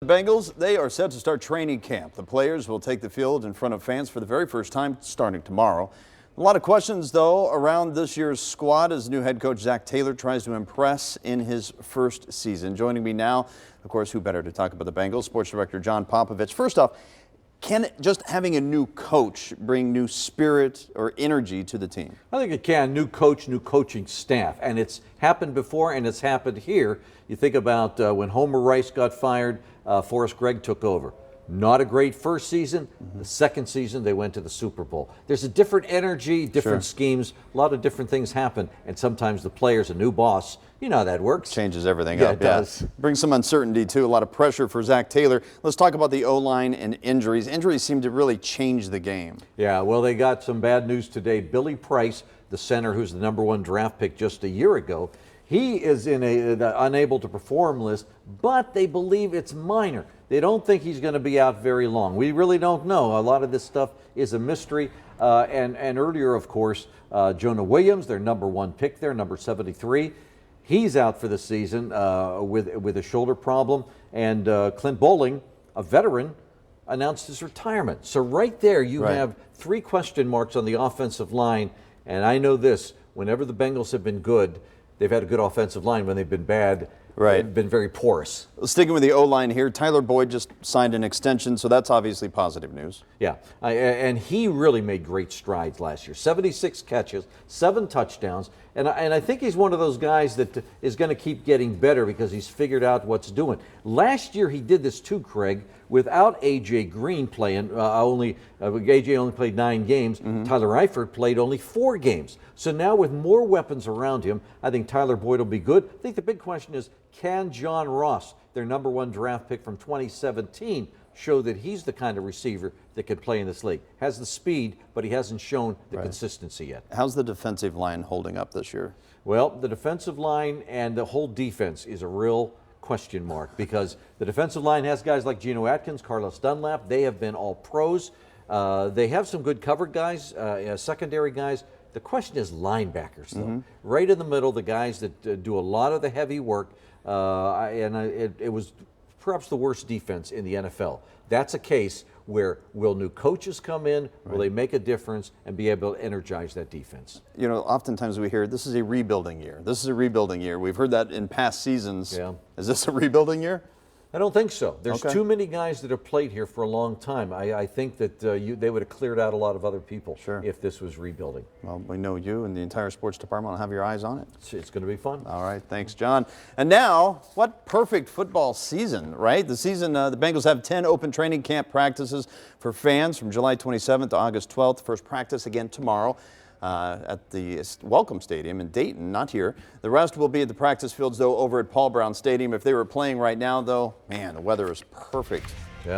Bengals, they are set to start training camp. The players will take the field in front of fans for the very first time starting tomorrow. A lot of questions, though, around this year's squad as new head coach Zac Taylor tries to impress in his first season. Joining me now, of course, who better to talk about the Bengals, sports director John Popovich. First off, can just having a new coach bring new spirit or energy to the team? I think it can. New coach, new coaching staff. And it's happened before and it's happened here. You think about when Homer Rice got fired, Forrest Gregg took over. Not a great first season. The second season, they went to the Super Bowl. There's a different energy, different schemes. A lot of different things happen. And sometimes the players, a new boss, you know how that works. Changes everything up. It does. Brings some uncertainty, too. A lot of pressure for Zac Taylor. Let's talk about the O-line and injuries. Injuries seem to really change the game. Yeah, well, they got some bad news today. Billy Price, the center who's the #1 draft pick just a year ago, he is in the unable to perform list, but they believe it's minor. They don't think he's going to be out very long. We really don't know. A lot of this stuff is a mystery. And earlier, of course, Jonah Williams, their #1 pick there, number 73, he's out for the season with a shoulder problem. And Clint Bowling, a veteran, announced his retirement. So right there, you have 3 question marks on the offensive line. And I know this, whenever the Bengals have been good, they've had a good offensive line. When they've been bad, they've been very porous. Sticking with the O-line here, Tyler Boyd just signed an extension, so that's obviously positive news. Yeah, and he really made great strides last year. 76 catches, 7 touchdowns, and I think he's one of those guys that is going to keep getting better because he's figured out what's doing. Last year he did this too, Craig, without A.J. Green playing. A.J. only played 9 games. Tyler Eifert played only 4 games. So now with more weapons around him, I think Tyler Boyd will be good. I think the big question is, can John Ross, their #1 draft pick from 2017, show that he's the kind of receiver that can play in this league? Has the speed, but he hasn't shown the consistency yet. How's the defensive line holding up this year? Well, the defensive line and the whole defense is a real question mark because the defensive line has guys like Geno Atkins, Carlos Dunlap. They have been all pros. They have some good cover guys, secondary guys. The question is linebackers, though. Right in the middle, the guys that do a lot of the heavy work. It was perhaps the worst defense in the NFL. That's a case where will new coaches come in, will they make a difference and be able to energize that defense? You know, oftentimes we hear this is a rebuilding year. This is a rebuilding year. We've heard that in past seasons. Yeah. Is this a rebuilding year? I don't think so. There's too many guys that have played here for a long time. I think that they would have cleared out a lot of other people if this was rebuilding. Well, we know you and the entire sports department will have your eyes on it. It's going to be fun. All right, thanks, John. And now, what perfect football season, right? The season, the Bengals have 10 open training camp practices for fans from July 27th to August 12th. First practice again tomorrow. At the Welcome Stadium in Dayton, not here. The rest will be at the practice fields, though, over at Paul Brown Stadium. If they were playing right now, though, man, the weather is perfect